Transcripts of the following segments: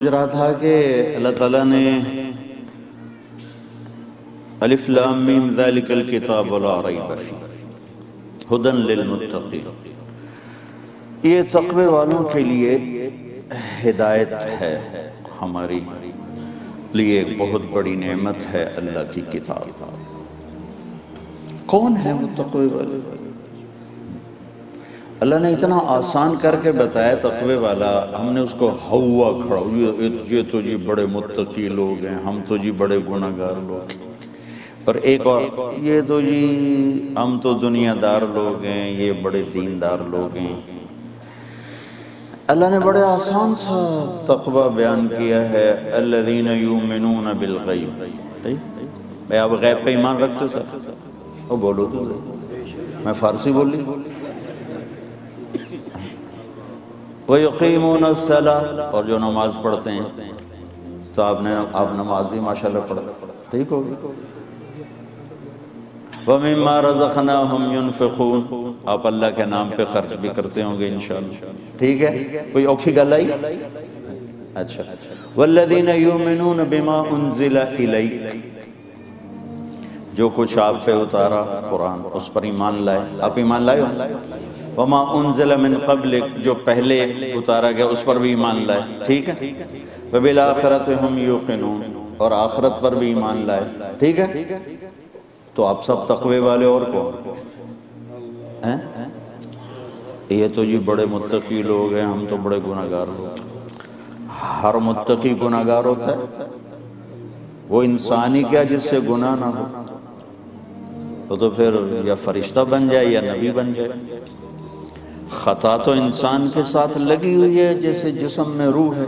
سوچ رہا تھا کہ اللہ تعالیٰ نے الف لام میم ذالک الکتاب لا ریب فیہ ھدی للمتقین، یہ تقوی والوں کے لیے ہدایت ہے، ہماری لیے ایک بہت بڑی نعمت ہے اللہ کی کتاب۔ کون ہے وہ تقوی والے؟ اللہ نے اتنا آسان کر کے بتایا تقوی والا، ہم نے اس کو ہوا کھڑا، یہ تو جی بڑے متقی لوگ ہیں، ہم تو جی بڑے گناہگار لوگ ہیں، اور ایک اور یہ تو جی ہم تو دنیا دار لوگ ہیں، یہ بڑے دیندار لوگ ہیں۔ اللہ نے بڑے آسان سا تقوی بیان کیا ہے، الذین یؤمنون بالغیب۔ بھئی آپ غیب پہ ایمان رکھتے ہو سر؟ وہ بولو تو میں فارسی بول لی۔ وَيُقِيمُونَ الصَّلَاةَ، اور جو نماز پڑھتے ہیں، تو آپ نماز بھی ماشاءاللہ پڑھتے، ٹھیک ہوگی۔ وَمِمَّا رَزَقْنَاهُمْ يُنْفِقُونَ، آپ اللہ کے نام پہ خرچ بھی کرتے ہوں گے انشاءاللہ، ٹھیک ہے؟ کوئی اوکھی گل آئی؟ اچھا۔ وَالَّذِينَ يُؤْمِنُونَ بِمَا أُنزِلَ إِلَيْكَ، جو کچھ آپ پہ اتارا قرآن، اس پر ایمان لائے۔ آپ ایمان لائے ہو؟ وَمَا أُنزِلَ مِن قَبْلِكَ، جو پہلے اتارا گیا اس پر بھی ایمان لائے، ٹھیک ہے؟ وَبِالْآخِرَةِ هُمْ يُوقِنُونَ، اور آخرت پر بھی ایمان لائے، ٹھیک ہے؟ تو آپ سب تقوی والے اور کون ہیں؟ یہ تو جی بڑے متقی لوگ ہیں، ہم تو بڑے گناہگار لوگ ہیں۔ ہر متقی گناہگار ہوتا ہے؟ وہ انسانی کیا جس سے گناہ نہ ہو، تو پھر یا فرشتہ بن جائے یا نبی بن جائے۔ خطا تو انسان کے ساتھ لگی ہوئی ہے جیسے جسم میں روح ہے،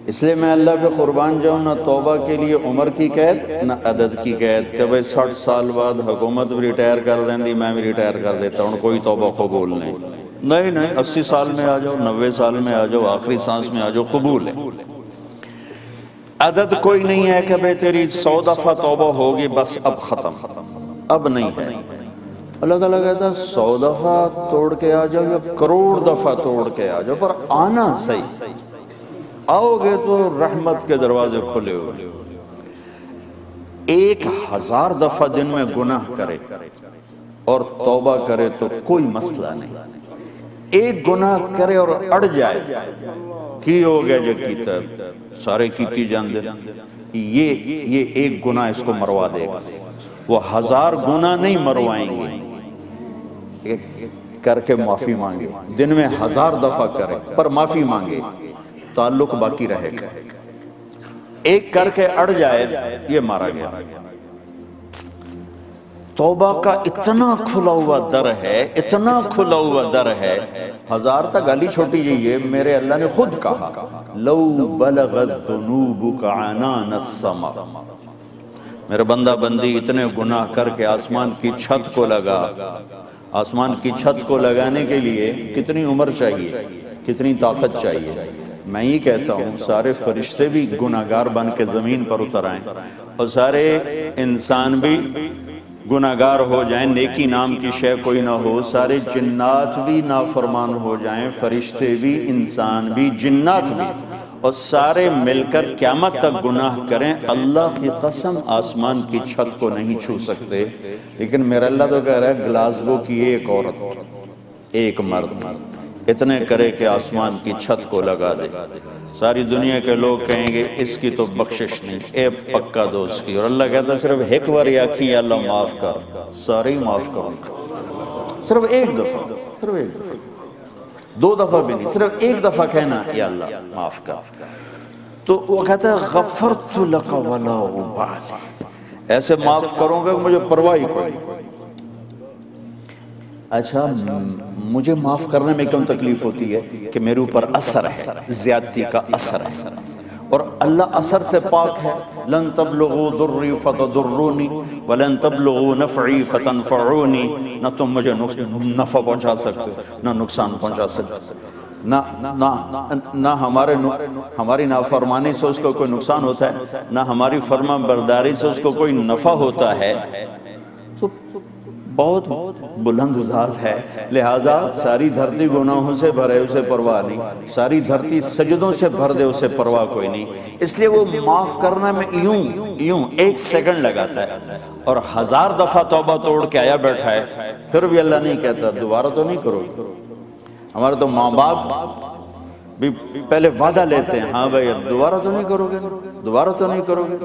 اس لیے میں اللہ پہ قربان جاؤں، نہ توبہ کے لیے عمر کی قید نہ عدد کی قید کہ بھئی 60 سال بعد حکومت بھی ریٹائر کر دیں دی، میں بھی ریٹائر کر دیتا ہوں، کوئی توبہ قبول نہیں۔ نہیں 80 سال میں آ جاؤ، 90 سال میں آ جاؤ، آخری سانس میں آ جاؤ، قبول ہے۔ عدد کوئی نہیں ہے کہ بھئی تیری 100 دفعہ توبہ ہوگی بس اب ختم، اب نہیں ہے۔ اللہ تعالیٰ کہتا ہے 100 دفعہ توڑ کے آ جاؤ یا کروڑ دفعہ توڑ کے آ جاؤ، پر آنا صحیح، آؤ گے تو رحمت کے دروازے کھلے ہو۔ 1000 دفعہ دن میں گناہ کرے اور توبہ کرے تو کوئی مسئلہ نہیں، ایک گناہ کرے اور اڑ جائے، کی ہو گیا جو کیتا ہے سارے کیتی جان دے، یہ ایک گناہ اس کو مروا دے گا، وہ 1000 گناہ نہیں مروائیں گے، کر کے معافی مانگے، دن میں 1000 دفعہ کرے پر معافی مانگے، تعلق باقی رہے گا۔ ایک کر کے اڑ جائے یہ مارا گیا۔ توبہ کا اتنا کھلا ہوا در ہے، اتنا کھلا ہوا در ہے، 1000 تک گالی چھوٹی جائیے، میرے اللہ نے خود کہا لو بلغت ذنوبک عنان السماء، میرے بندہ بندی اتنے گناہ کر کے آسمان کی چھت کو لگا، آسمان کی چھت کو لگانے کے لیے کتنی عمر چاہیے، کتنی طاقت چاہیے؟ میں ہی کہتا ہوں سارے فرشتے بھی گناہگار بن کے زمین پر اتر آئیں اور سارے انسان بھی گناہگار ہو جائیں، نیکی نام کی شے کوئی نہ ہو، سارے جنات بھی نافرمان ہو جائیں، فرشتے بھی، انسان بھی، جنات بھی، اور سارے مل کر قیامت تک گناہ کریں، اللہ کی قسم آسمان کی چھت کو نہیں چھو سکتے۔ لیکن میرا اللہ تو کہہ رہا ہے گلاسگو کی ایک عورت، ایک مرد اتنے کرے کہ آسمان کی چھت کو لگا دے، ساری دنیا کے لوگ کہیں گے اس کی تو بخشش نہیں، اے پکا دوست کی، اور اللہ کہتا ہے صرف ایک بار آکھی یا اللہ معاف کر، سارے ہی معاف کر، صرف ایک دفعہ، صرف ایک دفعہ، 2 دفعہ بھی نہیں، صرف ایک دفعہ کہنا یا اللہ معاف کر، تو وہ کہتا ہے غفرت لک ولا ابالی، ایسے معاف کروں گا مجھے پرواہ ہی کوئی نہیں۔ اچھا مجھے معاف کرنے میں کیوں تکلیف ہوتی ہے کہ میرے اوپر اثر ہے، زیادتی کا اثر ہے، اور اللہ اثر سے پاک ہے۔ لن تبلغوا ضری فتضرونی ولن تبلغوا نفعی فتنفعونی، نہ تم مجھے نفع پہنچا سکتے نہ نقصان پہنچا سکتے، نہ ہماری نافرمانی سے اس کو کوئی نقصان ہوتا ہے، نہ ہماری فرما برداری سے اس کو کوئی نفع ہوتا ہے۔ تو بہت بلند ذات ہے، لہٰذا ساری دھرتی گناہوں سے بھرے اسے پرواہ نہیں، ساری دھرتی سجدوں سے بھر دے اسے پرواہ کوئی نہیں، اس لیے وہ معاف کرنا میں یوں 1 سیکنڈ لگاتا ہے، اور 1000 دفعہ توبہ توڑ کے آیا بیٹھا ہے، پھر بھی اللہ نہیں کہتا دوبارہ تو نہیں کرو گے۔ ہمارے تو ماں باپ بھی پہلے وعدہ لیتے ہیں، ہاں بھائی اب دوبارہ تو نہیں کرو گے، دوبارہ تو نہیں کرو گے،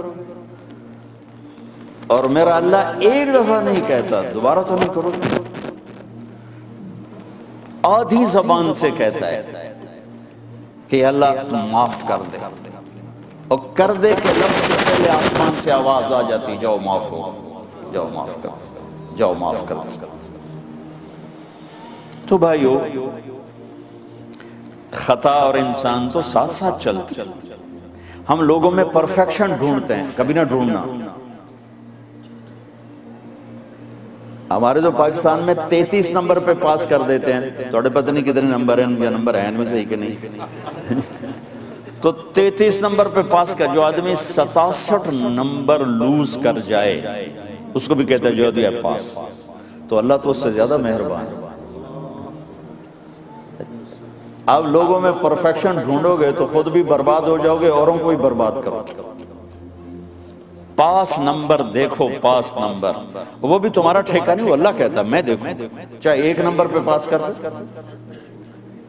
اور میرا اللہ ایک دفعہ نہیں کہتا دوبارہ تو نہیں کرو گے، آدھی زبان سے کہتا ہے کہ اللہ معاف کر دے، اور کر دے کہ لفظ سے پہلے آسمان سے آواز آ جاتی، جاؤ معاف ہو، جاؤ معاف کر، جاؤ معاف کر۔ تو بھائیو، خطا اور انسان تو ساتھ ساتھ چلتے، ہم لوگوں میں پرفیکشن ڈھونڈتے ہیں، کبھی نہ ڈھونڈنا۔ ہمارے تو پاکستان میں 33 نمبر پہ پاس کر دیتے ہیں، توڑے پتہ نہیں کتنے نمبر ہیں، یا نمبر ہیں ان میں صحیح کہ نہیں، تو 33 نمبر پہ پاس کر، جو آدمی 67 نمبر لوز کر جائے اس کو بھی کہتا ہے جو دیا پاس، تو اللہ تو اس سے زیادہ مہربان ہے۔ آپ لوگوں میں پرفیکشن ڈھونڈو گے تو خود بھی برباد ہو جاؤ گے، اوروں کو بھی برباد کرو گے۔ پاس نمبر دیکھو، پاس نمبر، وہ بھی تمہارا ٹھیکہ نہیں، وہ اللہ کہتا ہے میں دیکھوں، چاہے 1 نمبر پہ پاس کر۔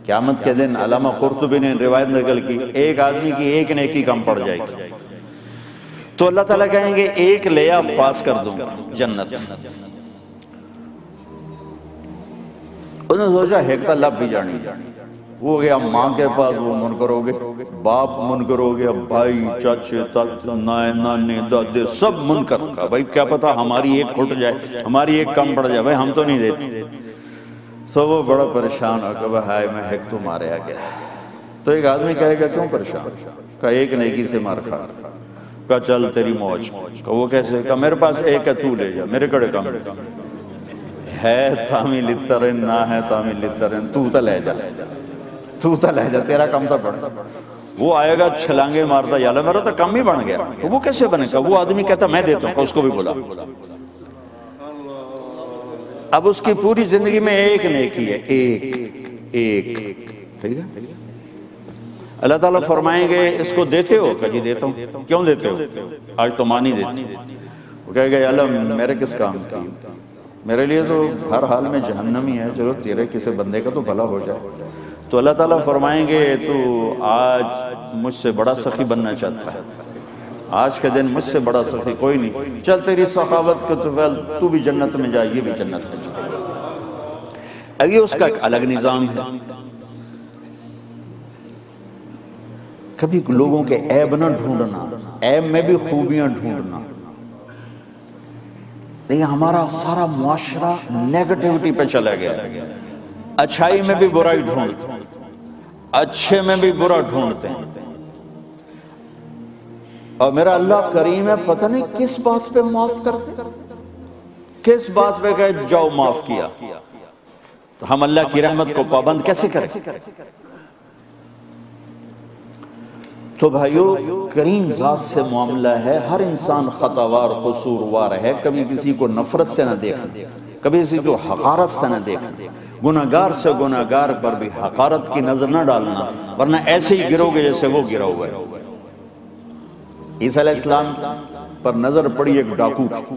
قیامت کے دن علامہ قرطبی نے روایت نقل کی، ایک آدمی کی 1 نیکی کم پڑ جائے گی، تو اللہ تعالیٰ کہیں گے 1 لیا پاس کر دوں جنت۔ انہوں نے سوچا ہیکتا لب بھی جانی، وہ گیا ماں کے پاس، وہ منکر ہو گئے، باپ منکر ہو گیا، بھائی چاچے تاتے نانے دادے سب منکر کا، بھائی کیا پتا ہماری 1 کھٹ جائے، ہماری 1 کم پڑ جائے، بھائی ہم تو نہیں دیتے۔ تو وہ بڑا پریشان ہو کہ ہائے میں ہیک تو مارے آ گیا۔ تو ایک آدمی کہے گا کیوں پریشان؟ کہا 1 نیکی سے مار کھا، کہا چل تیری موج، کہا وہ کیسے؟ کہا میرے پاس 1 ہے تو لے جا، میرے کڑے کم ہے تامی لترن نہ ہے تامی لترن، تو تا لے جا، تو تا لے جا، تیرا کم تا پڑ۔ وہ آئے گا چھلانگے مارتا، یا اللہ میرا تو کم ہی بن گیا، وہ کیسے بنے گا؟ وہ آدمی کہتا میں دیتا ہوں، اس کو بھی بولا۔ اب اس کی پوری زندگی میں 1 نیکی ہے، ایک، ٹھیک ہے؟ اللہ تعالیٰ فرمائیں گے اس کو دیتے ہو؟ کہ جی دیتا ہوں۔ کیوں دیتے ہو؟ آج تو مانی دیتی۔ وہ کہے گا یا اللہ میرے کس کام کی، میرے لیے تو ہر حال میں جہنم ہی ہے، چلو تیرے کسی بندے کا تو بھلا ہو جائے۔ تو اللہ تعالیٰ فرمائیں گے تو آج مجھ سے بڑا سخی بننا چاہتا ہے، آج کے دن مجھ سے بڑا سخی کوئی نہیں، چل تیری سخاوت کے تو بھی جنت میں جائے، یہ بھی جنت میں جائے۔ اب یہ اس کا ایک الگ نظام ہے۔ کبھی لوگوں کے عیب نہ ڈھونڈنا، عیب میں بھی خوبیاں ڈھونڈنا۔ لیکن ہمارا سارا معاشرہ نیگیٹیوٹی پہ چلا گیا ہے، اچھائی میں بھی برائی ڈھونڈتے ہیں، اچھے میں بھی برا ڈھونڈتے ہیں۔ اور میرا اللہ کریم ہے، پتہ نہیں کس بات پہ معاف کرتے، کس بات پہ کہے جاؤ معاف کیا، تو ہم اللہ کی رحمت کو پابند کیسے کریں؟ تو بھائیو کریم ذات سے معاملہ ہے، ہر انسان خطاوار قصوروار ہے، کبھی کسی کو نفرت سے نہ دیکھنا، کبھی کسی کو حقارت سے نہ دیکھنا، گناہگار سے گناہگار پر بھی حقارت کی نظر نہ ڈالنا، ورنہ ایسے ہی گرو گے جیسے وہ گرا ہوا ہے۔ عیسیٰ علیہ السلام پر نظر پڑی ایک ڈاکو کی،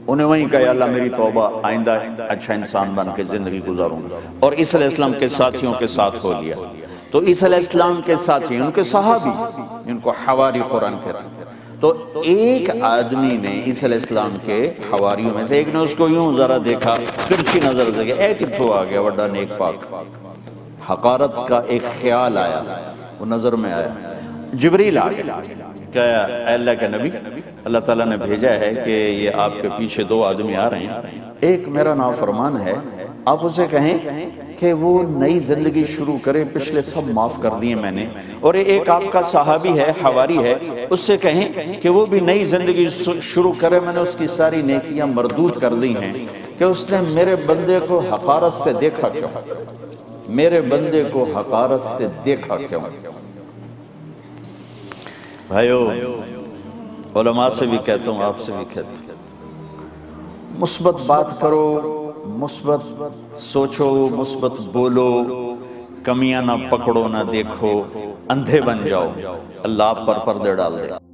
انہیں وہیں کہا یا اللہ میری توبہ، آئندہ اچھا انسان بن کے زندگی گزاروں گا، اور عیسیٰ علیہ السلام کے ساتھیوں کے ساتھ ہو لیا۔ تو عیسیٰ علیہ السلام کے ساتھی، ان کے صحابی، ان کو حواری قرآن کہتے ہیں، تو ایک آدمی نے عیسیٰ علیہ السلام کے حواریوں میں سے ایک نے اس کو یوں ذرا دیکھا، ترچھی نظر سے اے کتھو آ گیا وڈا نیک پاک، حقارت کا ایک خیال آیا، وہ نظر میں آیا۔ جبریل آ گیا، کہا اے اللہ کے نبی، اللہ تعالیٰ نے بھیجا ہے کہ یہ آپ کے پیچھے 2 آدمی آ رہے ہیں، ایک میرا نافرمان ہے، آپ اسے کہیں کہ وہ نئی زندگی شروع کرے، پچھلے سب معاف کر دیے میں نے، اور ایک آپ کا صحابی ہے، حواری ہے، اس سے کہیں کہ وہ بھی نئی زندگی شروع کرے، میں نے اس کی ساری نیکیاں مردود کر دی ہیں، کہ اس نے میرے بندے کو حقارت سے دیکھا کیوں، میرے بندے کو حقارت سے دیکھا کیوں۔ بھائیو علماء سے بھی کہتا ہوں، آپ سے بھی کہتا ہوں، مثبت بات کرو، مثبت سوچو، مثبت بولو، کمیاں نہ پکڑو نہ دیکھو، اندھے بن جاؤ، اللہ آپ پر پردے ڈال دے۔